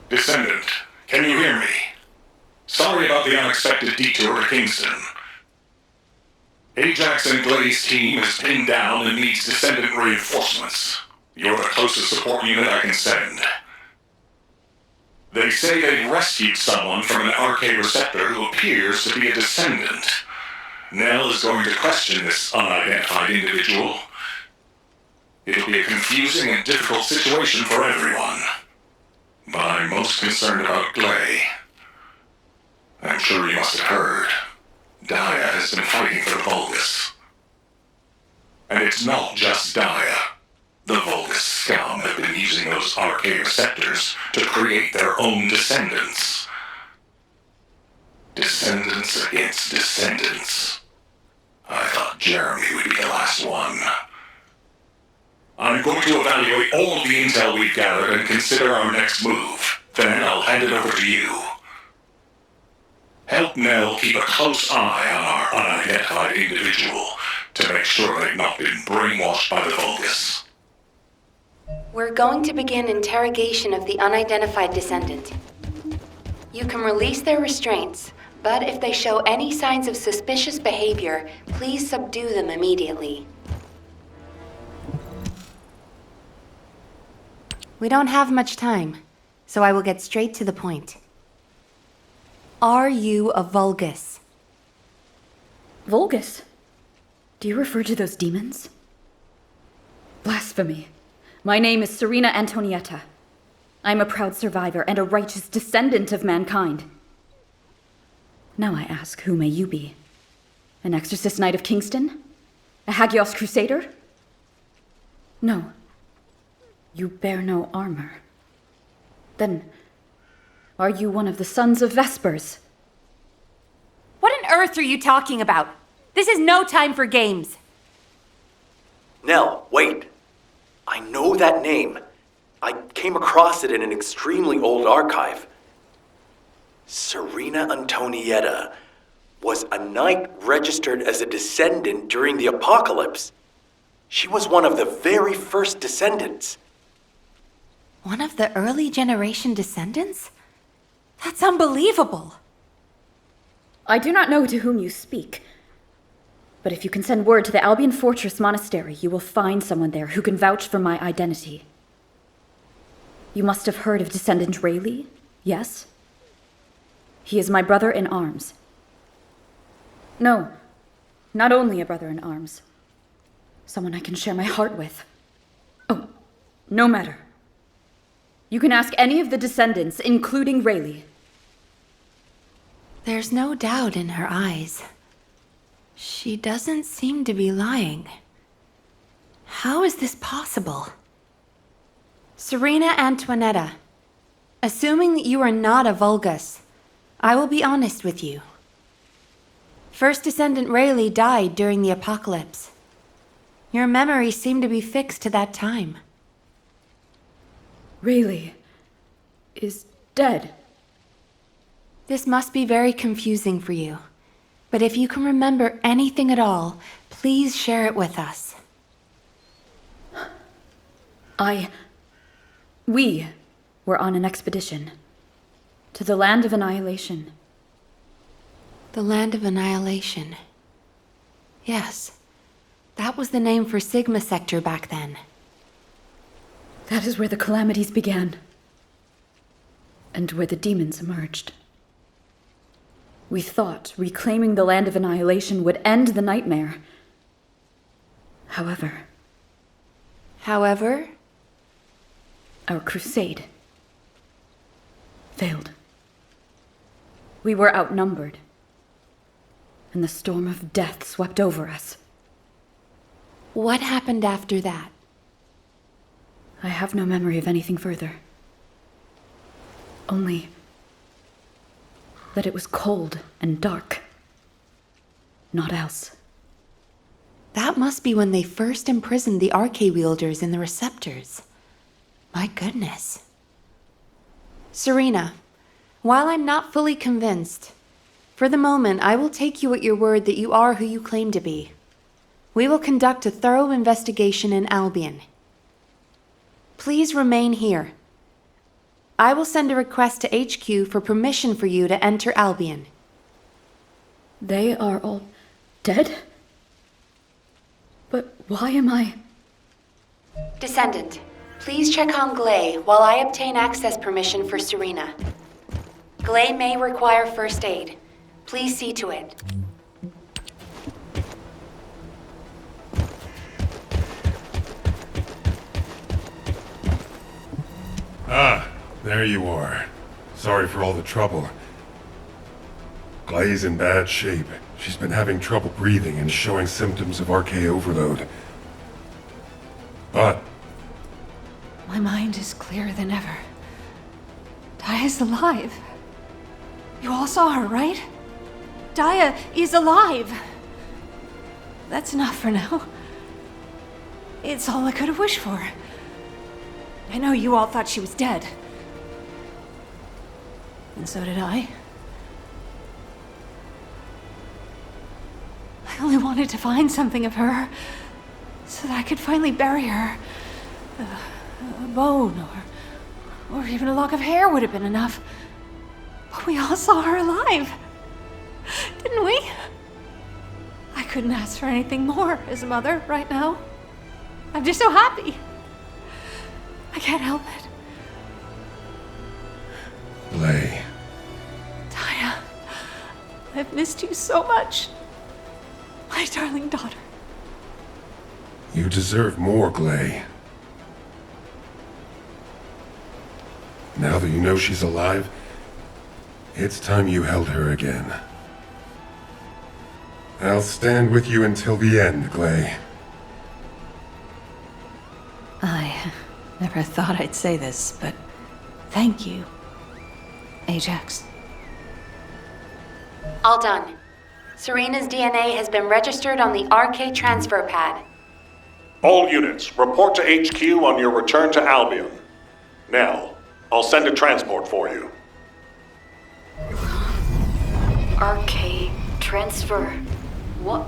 Descendant, can you hear me? Sorry about the unexpected detour to Kingston. Ajax and Glay's team is pinned down and needs Descendant reinforcements. You're the closest support unit I can send. They say they rescued someone from an RK receptor who appears to be a Descendant. Nell is going to question this unidentified individual. It'll be a confusing and difficult situation for everyone. But I'm most concerned about Glay. I'm sure you must have heard. Daya has been fighting for the Vulgus. And it's not just Daya. The Vulgus scum have been using those RK receptors to create their own descendants. Descendants against descendants. I thought Jeremy would be the last one. I'm going to evaluate all the intel we've gathered and consider our next move. Then I'll hand it over to you. Help Nell keep a close eye on our unidentified individual to make sure they've not been brainwashed by the Vulgus. We're going to begin interrogation of the unidentified descendant. You can release their restraints, but if they show any signs of suspicious behavior, please subdue them immediately. We don't have much time, so I will get straight to the point. Are you a Vulgus? Vulgus? Do you refer to those demons? Blasphemy. My name is Serena Antonietta. I'm a proud survivor and a righteous descendant of mankind. Now I ask, who may you be? An exorcist knight of Kingston? A Hagios crusader? No. You bear no armor. Then, are you one of the sons of Vespers? What on earth are you talking about? This is no time for games. Nell, wait. I know that name. I came across it in an extremely old archive. Serena Antonietta was a knight registered as a descendant during the apocalypse. She was one of the very first descendants. One of the early generation descendants? That's unbelievable. I do not know to whom you speak, but if you can send word to the Albion Fortress Monastery, you will find someone there who can vouch for my identity. You must have heard of Descendant Rayleigh, yes? He is my brother in arms. No, not only a brother in arms. Someone I can share my heart with. Oh, no matter. You can ask any of the descendants, including Rayleigh. There's no doubt in her eyes. She doesn't seem to be lying. How is this possible? Serena Antoinetta, assuming that you are not a Vulgus, I will be honest with you. First Descendant Rayleigh died during the apocalypse. Your memories seem to be fixed to that time. Rayleigh is dead. This must be very confusing for you, but if you can remember anything at all, please share it with us. We were on an expedition to the Land of Annihilation. The Land of Annihilation. Yes, that was the name for Sigma Sector back then. That is where the calamities began, and where the demons emerged. We thought reclaiming the Land of Annihilation would end the nightmare. However, our crusade failed. We were outnumbered, and the storm of death swept over us. What happened after that? I have no memory of anything further. Only that it was cold and dark. Not else. That must be when they first imprisoned the RK wielders in the receptors. My goodness. Serena, while I'm not fully convinced, for the moment I will take you at your word that you are who you claim to be. We will conduct a thorough investigation in Albion. Please remain here. I will send a request to HQ for permission for you to enter Albion. They are all dead? But why am I... Descendant, please check on Glay while I obtain access permission for Serena. Glay may require first aid. Please see to it. Ah, there you are. Sorry for all the trouble. Glay's in bad shape. She's been having trouble breathing and showing symptoms of RK overload. But My mind is clearer than ever. Daya is alive. You all saw her, right? Daya is alive. That's enough for now. It's all I could have wished for. I know you all thought she was dead. And so did I. I only wanted to find something of her so that I could finally bury her. A bone or even a lock of hair would have been enough. But we all saw her alive, didn't we? I couldn't ask for anything more as a mother right now. I'm just so happy. I can't help it. Glay, Daya, I've missed you so much. My darling daughter. you deserve more, Glay. Now that you know she's alive, it's time you held her again. I'll stand with you until the end, Glay. I never thought I'd say this, but thank you, Ajax. All done. Serena's DNA has been registered on the RK transfer pad. All units, report to HQ on your return to Albion. Now, I'll send a transport for you. RK transfer. What?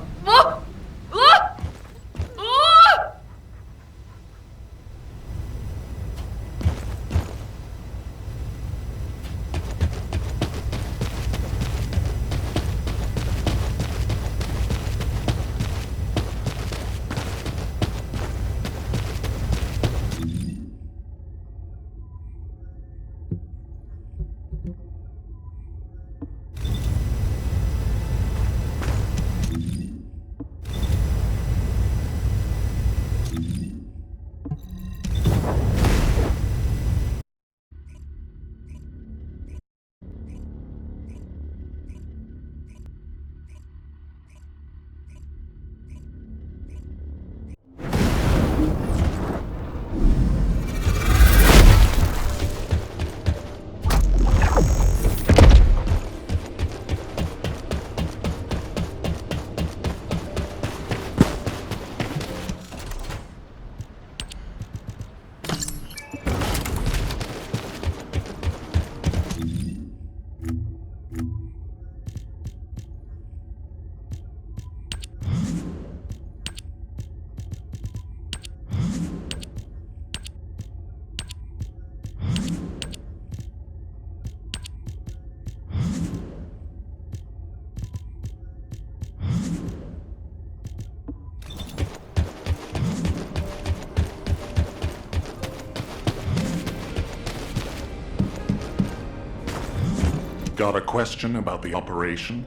Got a question about the operation?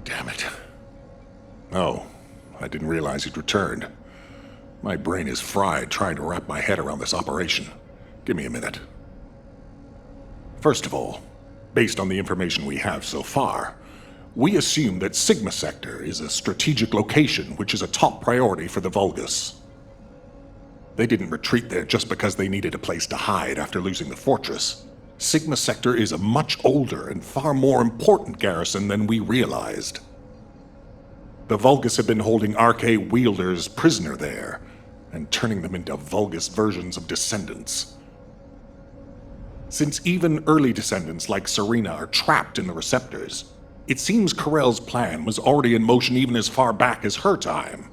Damn it. Oh, I didn't realize you'd returned. My brain is fried trying to wrap my head around this operation. Give me a minute. First of all, based on the information we have so far, we assume that Sigma Sector is a strategic location which is a top priority for the Vulgus. They didn't retreat there just because they needed a place to hide after losing the fortress. Sigma Sector is a much older and far more important garrison than we realized. The Vulgus have been holding RK wielders prisoner there, and turning them into Vulgus versions of descendants. Since even early descendants like Serena are trapped in the receptors, it seems Corell's plan was already in motion even as far back as her time.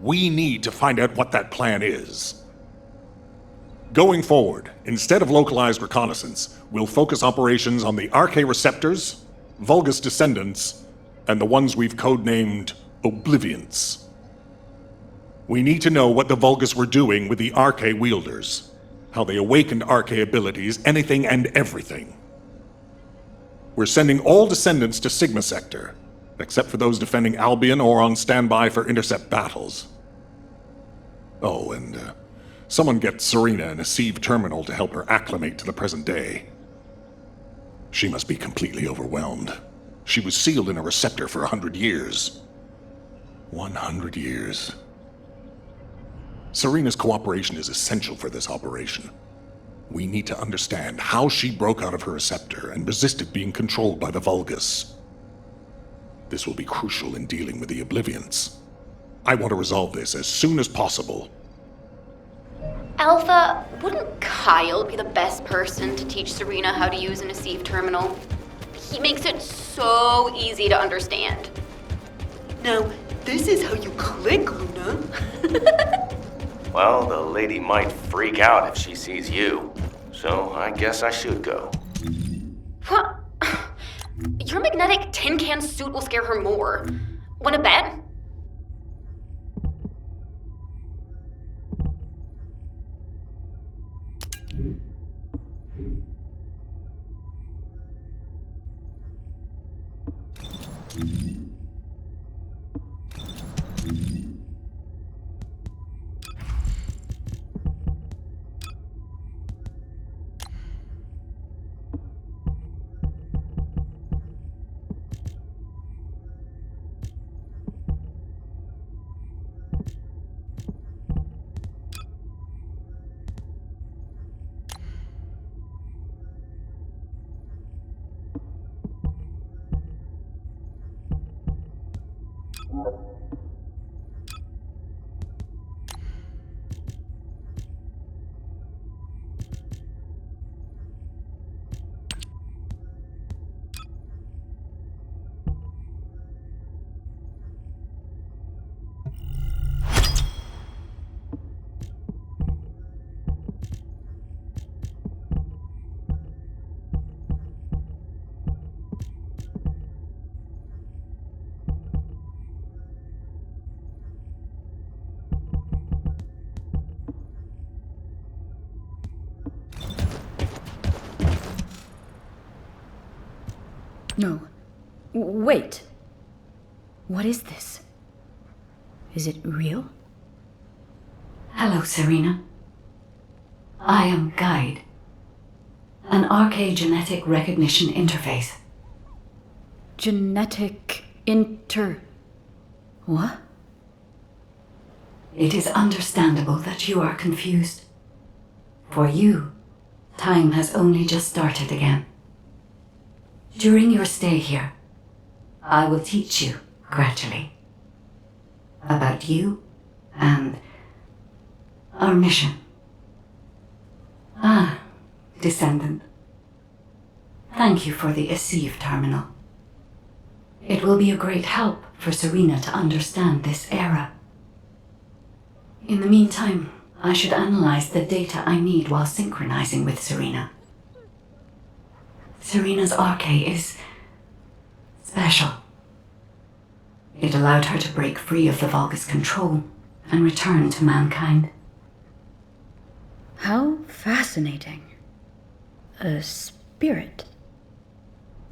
We need to find out what that plan is. Going forward, instead of localized reconnaissance, we'll focus operations on the RK receptors, Vulgus descendants, and the ones we've codenamed Oblivions. We need to know what the Vulgus were doing with the RK wielders, how they awakened RK abilities, anything and everything. We're sending all descendants to Sigma Sector, except for those defending Albion or on standby for intercept battles. Oh, and someone get Serena in a sieve terminal to help her acclimate to the present day. She must be completely overwhelmed. She was sealed in a receptor for 100 years. 100 years. Serena's cooperation is essential for this operation. We need to understand how she broke out of her receptor and resisted being controlled by the Vulgus. This will be crucial in dealing with the Oblivions. I want to resolve this as soon as possible. Alpha, wouldn't Kyle be the best person to teach Serena how to use an Asive terminal? He makes it so easy to understand. Now, this is how you click, Luna. Well, the lady might freak out if she sees you. So I guess I should go. What? Your magnetic tin can suit will scare her more. Wanna bet? No. Wait. What is this? Is it real? Hello, Serena. I am Guide, an RK genetic recognition interface. Genetic What? It is understandable that you are confused. For you, time has only just started again. During your stay here, I will teach you, gradually, about you and our mission. Ah, Descendant. Thank you for the Asive terminal. It will be a great help for Serena to understand this era. In the meantime, I should analyze the data I need while synchronizing with Serena. Serena's RK is special. It allowed her to break free of the Vulgus control and return to mankind. How fascinating. A spirit.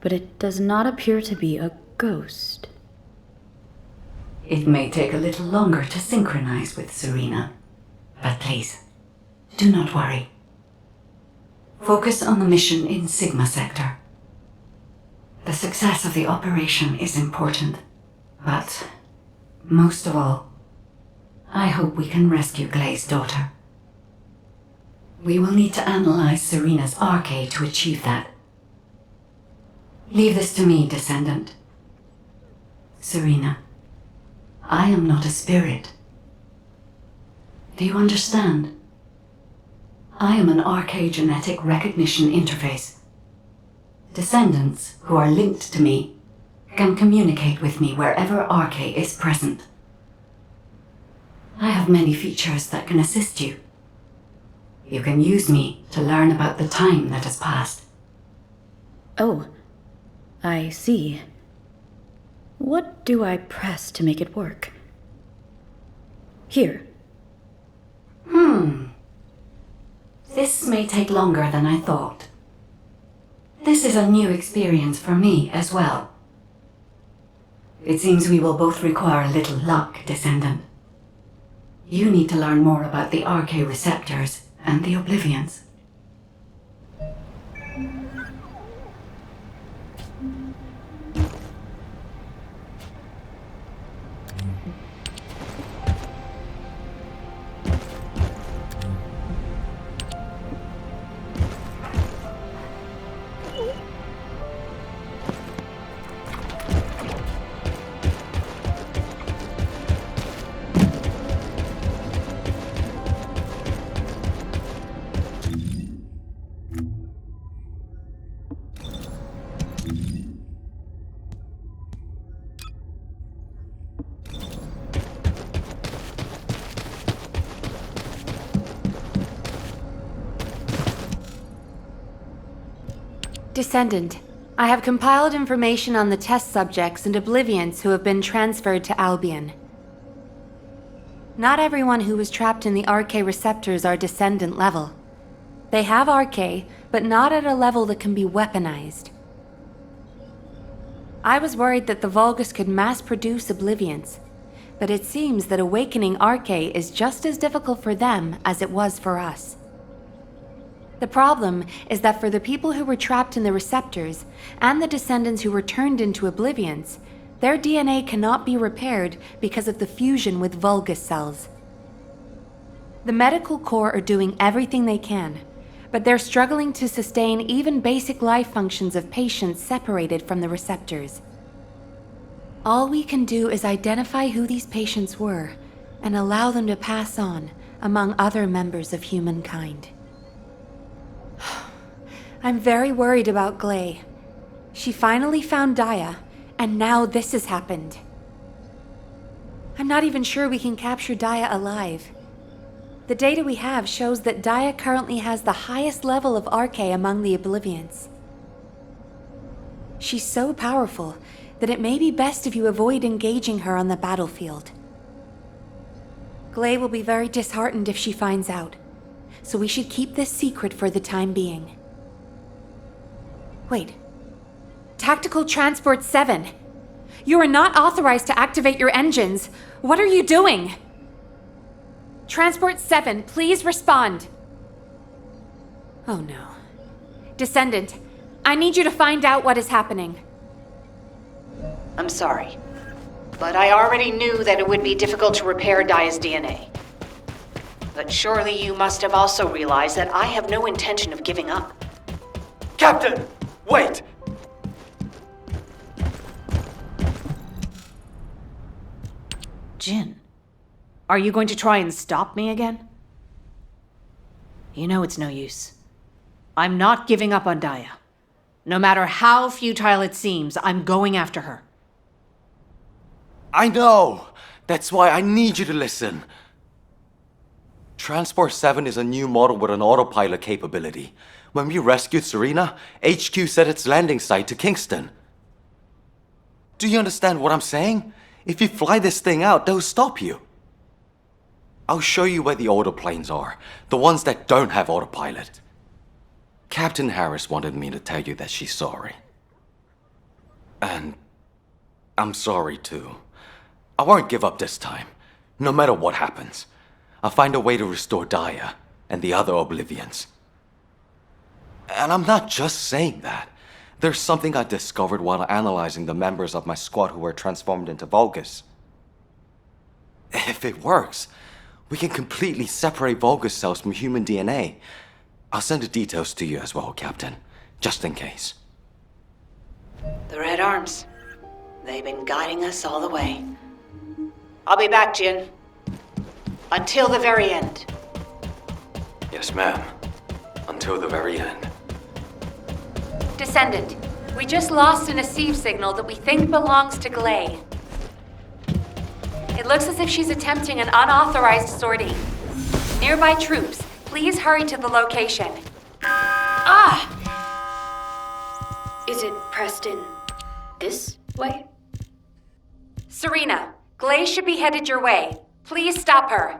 But it does not appear to be a ghost. It may take a little longer to synchronize with Serena, but please, do not worry. Focus on the mission in Sigma Sector. The success of the operation is important, but most of all, I hope we can rescue Glay's daughter. We will need to analyze Serena's RK to achieve that. Leave this to me, Descendant. Serena, I am not a spirit. Do you understand? I am an RK genetic recognition interface. Descendants who are linked to me can communicate with me wherever RK is present. I have many features that can assist you. You can use me to learn about the time that has passed. Oh, I see. What do I press to make it work? Here. This may take longer than I thought. This is a new experience for me as well. It seems we will both require a little luck, Descendant. You need to learn more about the RK receptors and the Oblivions. Descendant, I have compiled information on the test subjects and Oblivions who have been transferred to Albion. Not everyone who was trapped in the RK receptors are Descendant level. They have RK, but not at a level that can be weaponized. I was worried that the Vulgus could mass-produce Oblivions, but it seems that awakening RK is just as difficult for them as it was for us. The problem is that for the people who were trapped in the receptors, and the Descendants who were turned into Oblivions, their DNA cannot be repaired because of the fusion with Vulgus cells. The medical corps are doing everything they can, but they're struggling to sustain even basic life functions of patients separated from the receptors. All we can do is identify who these patients were, and allow them to pass on among other members of humankind. I'm very worried about Glay. She finally found Daya, and now this has happened. I'm not even sure we can capture Daya alive. The data we have shows that Daya currently has the highest level of RK among the Oblivions. She's so powerful that it may be best if you avoid engaging her on the battlefield. Glay will be very disheartened if she finds out, so we should keep this secret for the time being. Wait. Tactical Transport 7! You are not authorized to activate your engines! What are you doing? Transport 7, please respond! Oh no. Descendant, I need you to find out what is happening. I'm sorry, but I already knew that it would be difficult to repair Daya's DNA. But surely you must have also realized that I have no intention of giving up. Captain! Wait! Jin, are you going to try and stop me again? You know it's no use. I'm not giving up on Daya. No matter how futile it seems, I'm going after her. I know! That's why I need you to listen. Transport 7 is a new model with an autopilot capability. When we rescued Serena, HQ set its landing site to Kingston. Do you understand what I'm saying? If you fly this thing out, they'll stop you. I'll show you where the autoplanes are, the ones that don't have autopilot. Captain Harris wanted me to tell you that she's sorry. And I'm sorry too. I won't give up this time, no matter what happens. I'll find a way to restore Daya and the other Oblivions. And I'm not just saying that. There's something I discovered while analyzing the members of my squad who were transformed into Vulgus. If it works, we can completely separate Vulgus cells from human DNA. I'll send the details to you as well, Captain, just in case. The Red Arms. They've been guiding us all the way. I'll be back, Jin. Until the very end. Yes, ma'am. Until the very end. Descendant, we just lost an Asive signal that we think belongs to Glay. It looks as if she's attempting an unauthorized sortie. Nearby troops, Please hurry to the location. Is it pressed in this way? Serena, Glaze should be headed your way. Please stop her.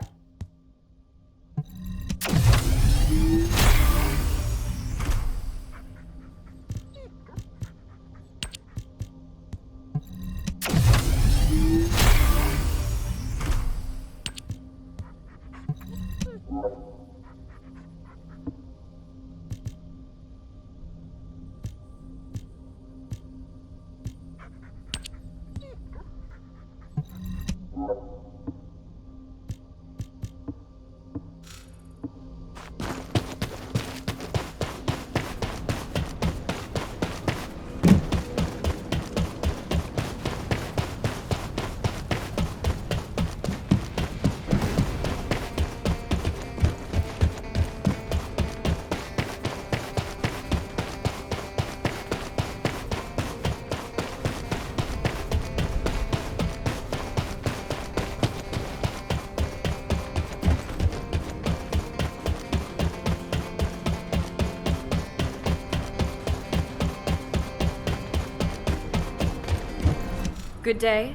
Good day.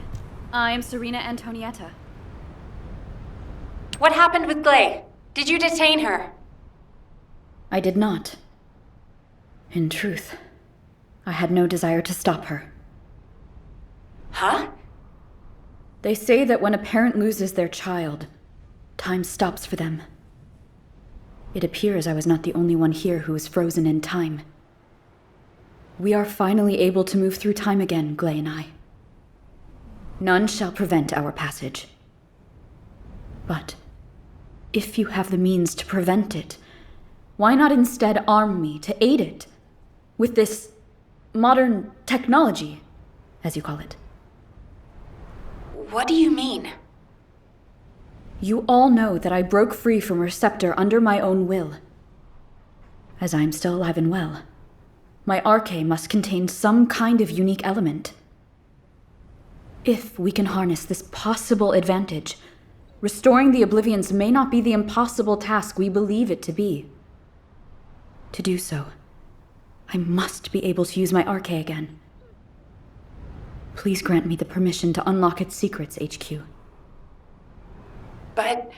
I'm Serena Antonietta. What happened with Glaze? Did you detain her? I did not. In truth, I had no desire to stop her. Huh? They say that when a parent loses their child, time stops for them. It appears I was not the only one here who was frozen in time. We are finally able to move through time again, Glaze and I. None shall prevent our passage. But if you have the means to prevent it, why not instead arm me to aid it with this modern technology, as you call it? What do you mean? You all know that I broke free from Receptor under my own will. As I am still alive and well, my arche must contain some kind of unique element. If we can harness this possible advantage, restoring the Oblivions may not be the impossible task we believe it to be. To do so, I must be able to use my arche again. Please grant me the permission to unlock its secrets, HQ. But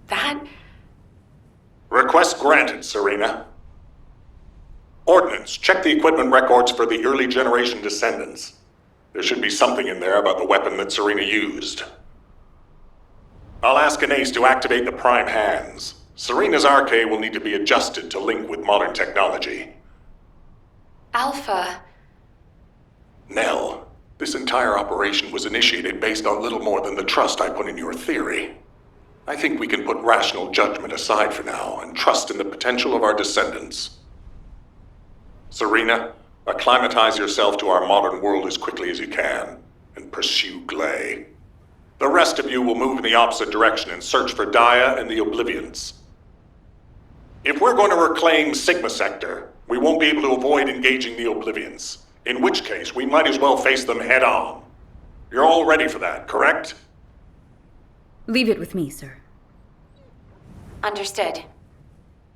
that... Request granted, Serena. Ordnance, check the equipment records for the early generation descendants. There should be something in there about the weapon that Serena used. I'll ask Anais to activate the prime hands. Serena's arche will need to be adjusted to link with modern technology. Alpha... Nell, this entire operation was initiated based on little more than the trust I put in your theory. I think we can put rational judgment aside for now and trust in the potential of our descendants. Serena, acclimatize yourself to our modern world as quickly as you can, and pursue Glaze. The rest of you will move in the opposite direction and search for Daya and the Oblivions. If we're going to reclaim Sigma Sector, we won't be able to avoid engaging the Oblivions, in which case we might as well face them head on. You're all ready for that, correct? Leave it with me, sir. Understood.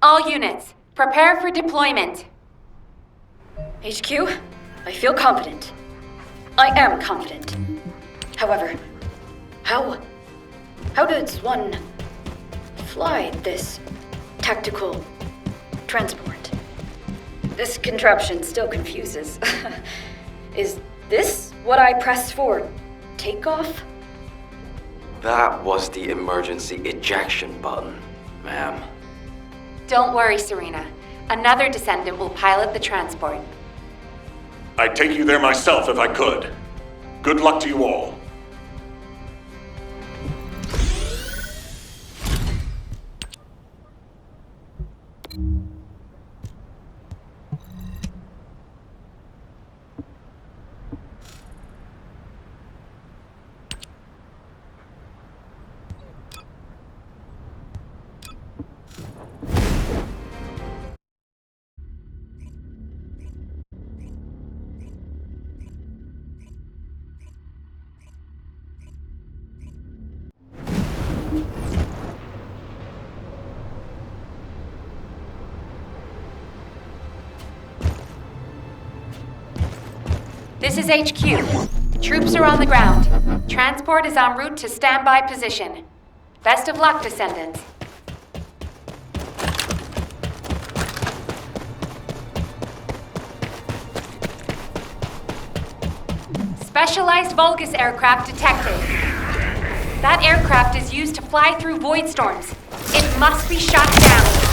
All units, prepare for deployment. HQ, I feel confident. I am confident. However, how does one fly this tactical transport? This contraption still confuses. Is this what I press for takeoff? That was the emergency ejection button, ma'am. Don't worry, Serena. Another descendant will pilot the transport. I'd take you there myself if I could. Good luck to you all. This is HQ. Troops are on the ground. Transport is en route to standby position. Best of luck, Descendants. Specialized Vulgus aircraft detected. That aircraft is used to fly through void storms. It must be shot down.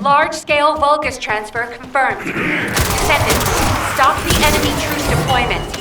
Large-scale Vulgus transfer confirmed. Descendants, stop the enemy truce deployment.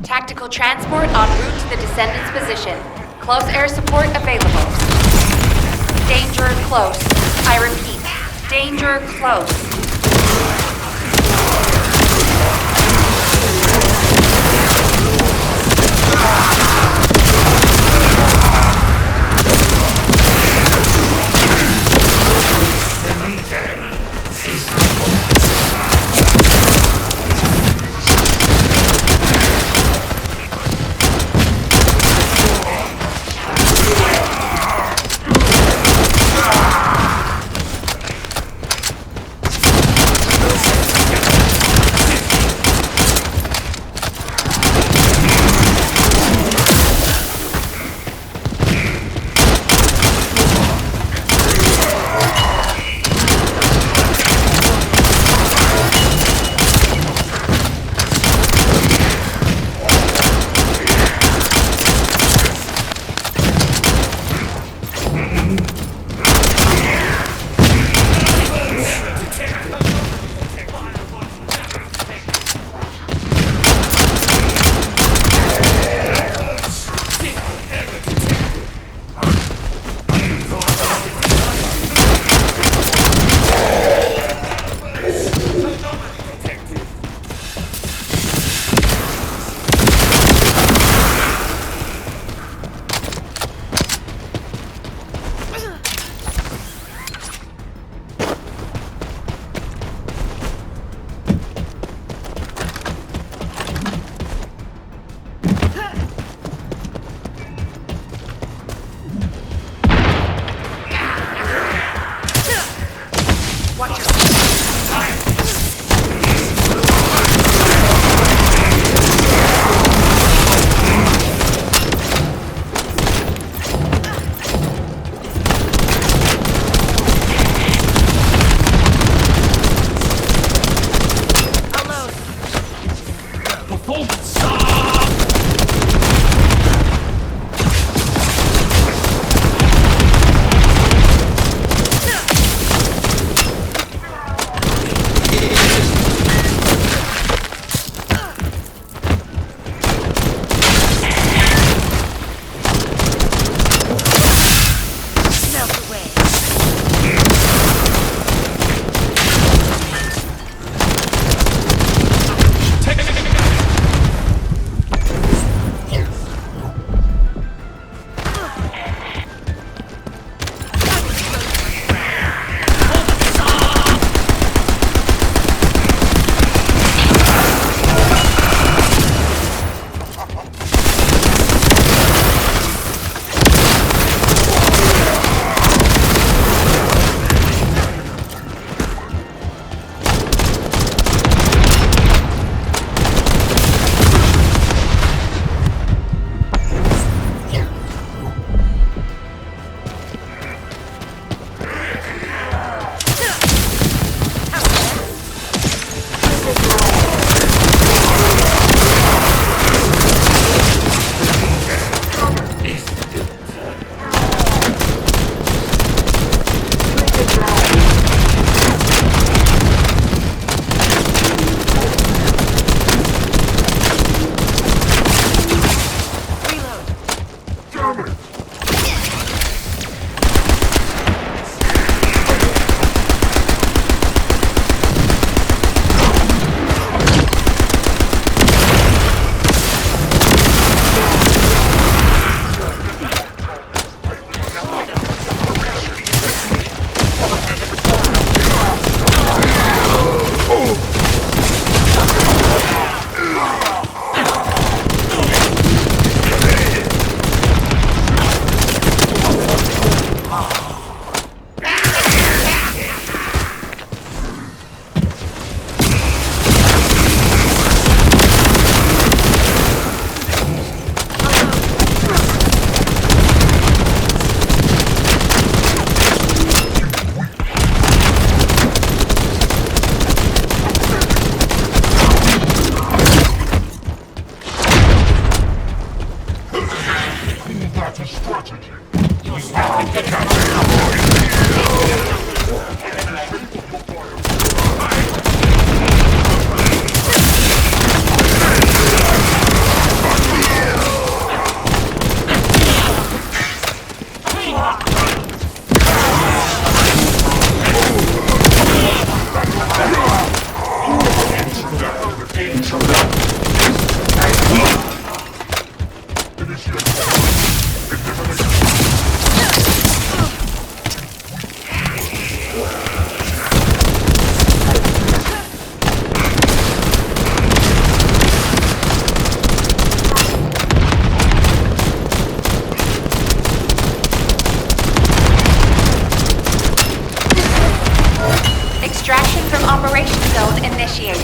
Tactical transport en route to the Descendants' position. Close air support available. Danger close. I repeat, danger close.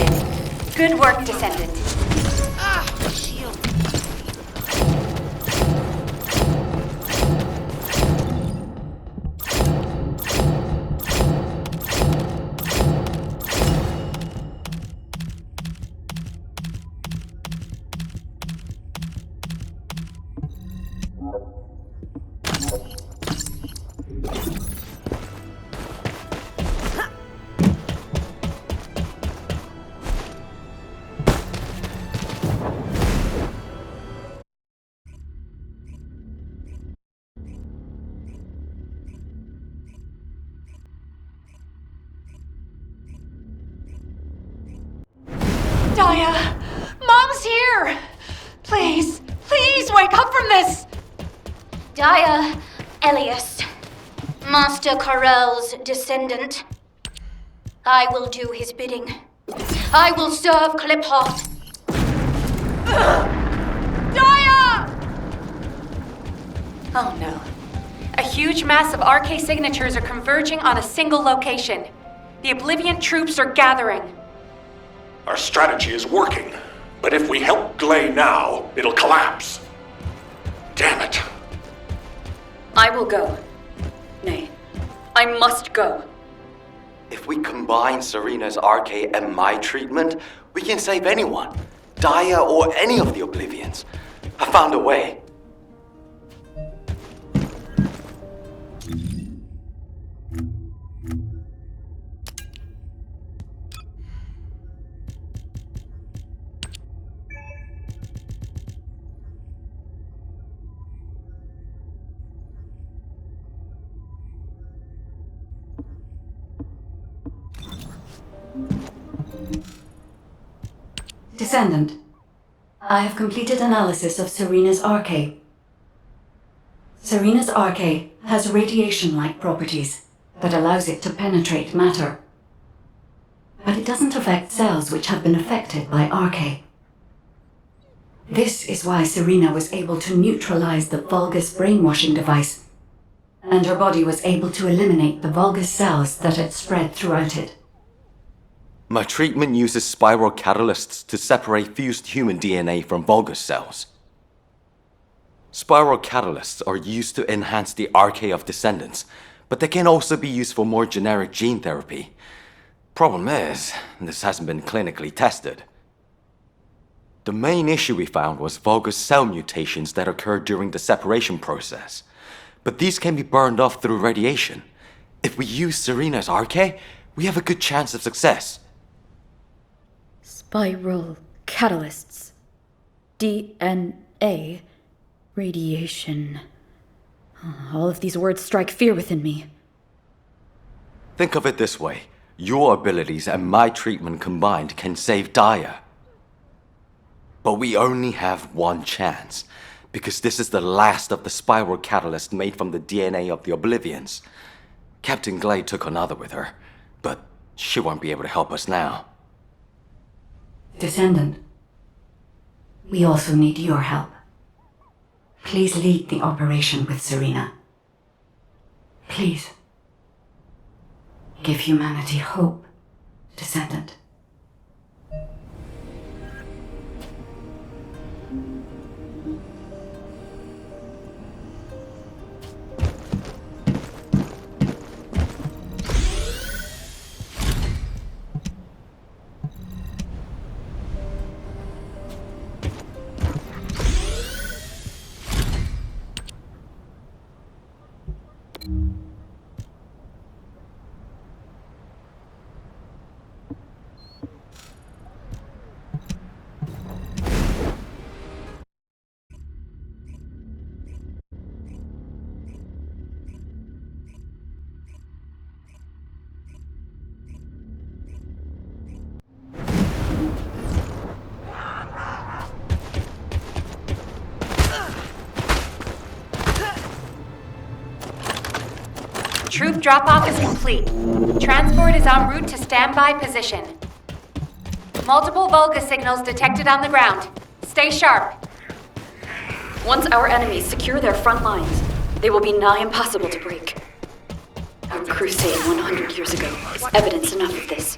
avoided. Good work, Descendant. Daya! Mom's here! Please, please wake up from this! Daya, Elias, Master Corell's descendant. I will do his bidding. I will serve Cliphot. Daya! Oh no. A huge mass of RK signatures are converging on a single location. The Oblivion troops are gathering. Our strategy is working, but if we help Glay now, it'll collapse. Damn it. I will go. Nay, I must go. If we combine Serena's RK and my treatment, we can save anyone. Daya or any of the Oblivions. I found a way. Descendant, I have completed analysis of Serena's RK. Serena's RK has radiation-like properties that allows it to penetrate matter. But it doesn't affect cells which have been affected by RK. This is why Serena was able to neutralize the Vulgus brainwashing device, and her body was able to eliminate the Vulgus cells that had spread throughout it. My treatment uses spiral catalysts to separate fused human DNA from Vulgus cells. Spiral catalysts are used to enhance the RK of descendants, but they can also be used for more generic gene therapy. Problem is, this hasn't been clinically tested. The main issue we found was Vulgus cell mutations that occurred during the separation process. But these can be burned off through radiation. If we use Serena's RK, we have a good chance of success. Spiral catalysts. DNA. Radiation. All of these words strike fear within me. Think of it this way. Your abilities and my treatment combined can save Daya. But we only have one chance, because this is the last of the spiral catalyst made from the DNA of the Oblivions. Captain Glade took another with her, but she won't be able to help us now. Descendant, we also need your help. Please lead the operation with Serena. Please. Give humanity hope, Descendant. Troop drop-off is complete. Transport is en route to standby position. Multiple Vulgus signals detected on the ground. Stay sharp. Once our enemies secure their front lines, they will be nigh impossible to break. Our crusade 100 years ago is evidence enough of this.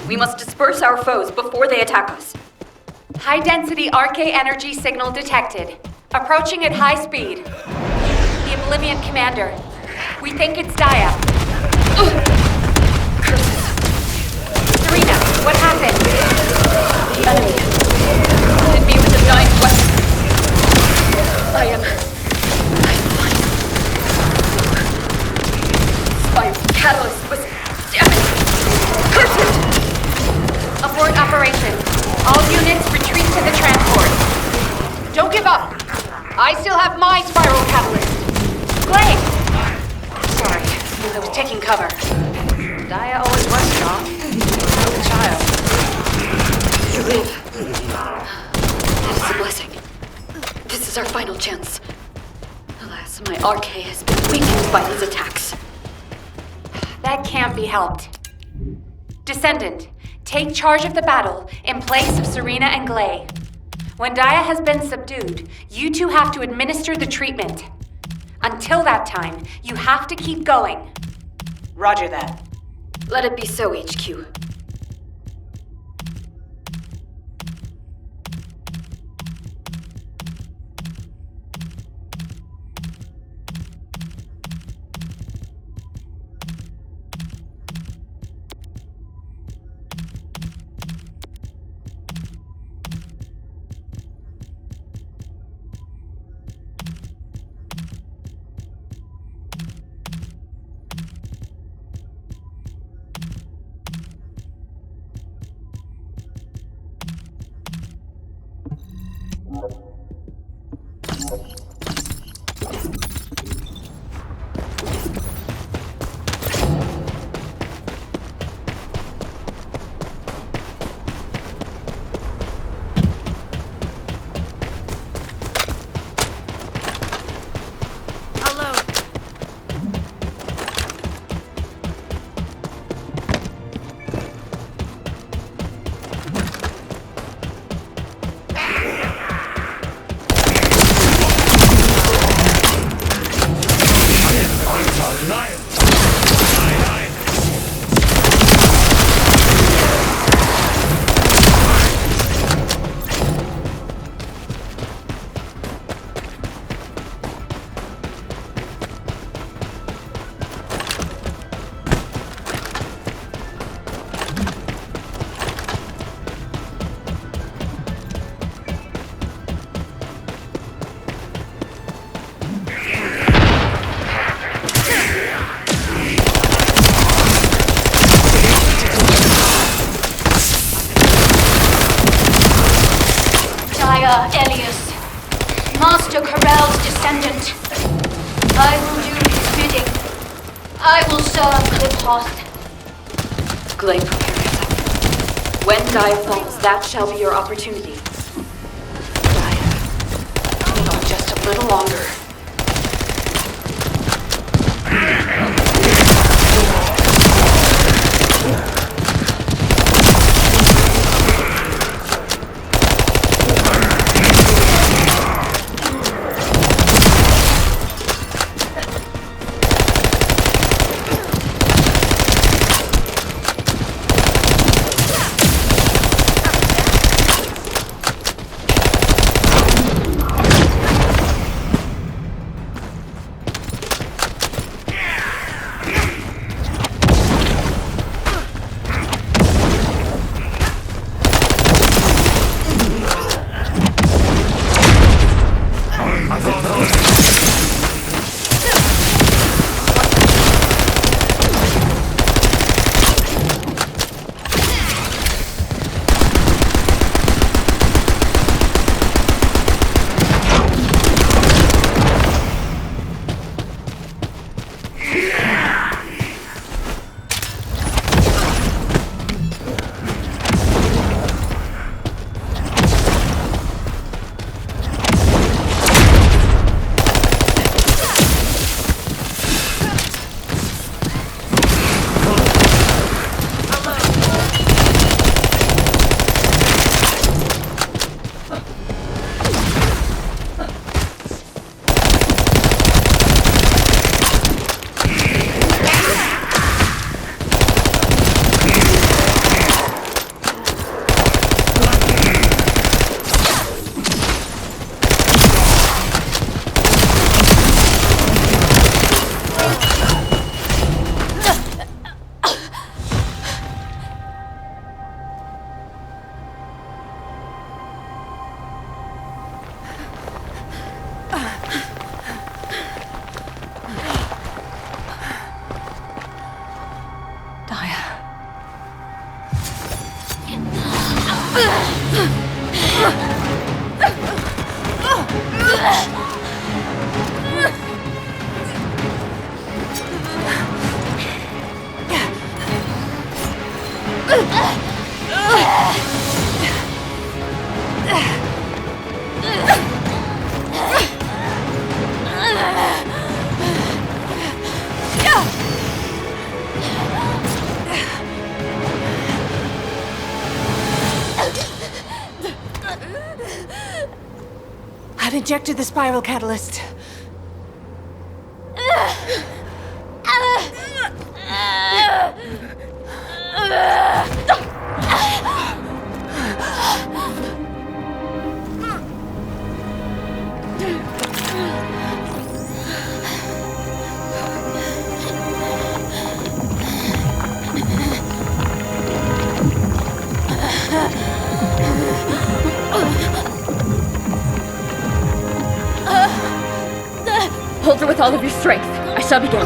We must disperse our foes before they attack us. High-density RK energy signal detected. Approaching at high speed. The Oblivion Commander. We think it's Daya. Serena, what happened? The enemy hit me with a giant weapon. I am blind. Spire's catalyst was damaged. Curse it! Abort operation. All units retreat to the transport. Don't give up! I still have my spiral catalyst! Glade! Sorry, I was taking cover. Daya always was strong. Like a child. You live. That is a blessing. This is our final chance. Alas, my RK has been weakened by these attacks. That can't be helped. Descendant, take charge of the battle in place of Serena and Glay. When Daya has been subdued, you two have to administer the treatment. Until that time, you have to keep going. Roger that. Let it be so, HQ. I will do his bidding. I will serve Kliphoth. Glay, prepare yourself. When Gaia falls, that shall be your opportunity. Gaia. Hold on just a little longer. I've injected the spiral catalyst. Hold her with all of your strength. I shall begin.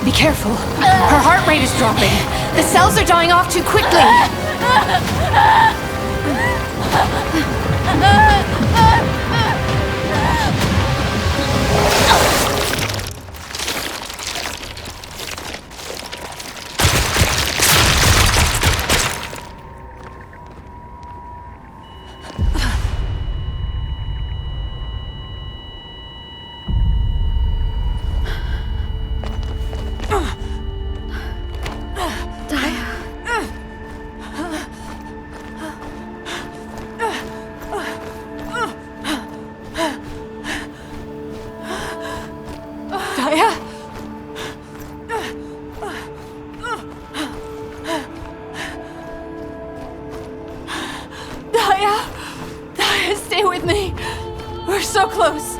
Be careful. Her heart rate is dropping. The cells are dying off too quickly. Stay with me. We're so close.